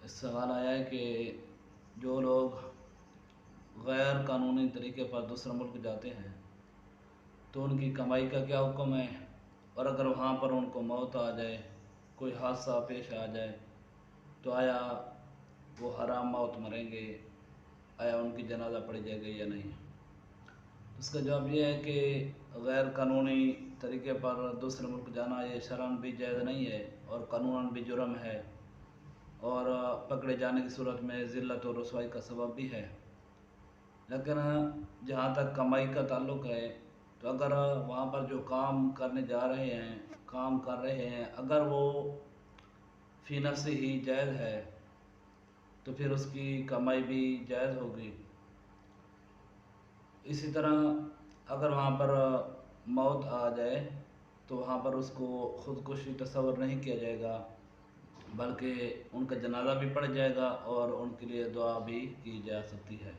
सवाल आया है कि जो लोग गैर कानूनी तरीके पर दूसरे मुल्क जाते हैं तो उनकी कमाई का क्या हुक्म है, और अगर वहाँ पर उनको मौत आ जाए, कोई हादसा पेश आ जाए, तो आया वो हराम मौत मरेंगे, आया उनकी जनाजा पड़ी जाएगी या नहीं। उसका जवाब ये है कि गैर कानूनी तरीके पर दूसरे मुल्क जाना ये शरअन भी जायज़ नहीं है और कानूनन भी जुर्म है, और पकड़े जाने की सूरत में ज़िल्लत और रुसवाई का सबब भी है। लेकिन जहाँ तक कमाई का ताल्लुक़ है, तो अगर वहाँ पर जो काम करने जा रहे हैं, काम कर रहे हैं, अगर वो फ़ी नफ्सी ही जायज़ है तो फिर उसकी कमाई भी जायज़ होगी। इसी तरह अगर वहाँ पर मौत आ जाए तो वहाँ पर उसको ख़ुदकुशी तस्वर नहीं किया जाएगा, बल्कि उनका जनाजा भी पड़ जाएगा और उनके लिए दुआ भी की जा सकती है।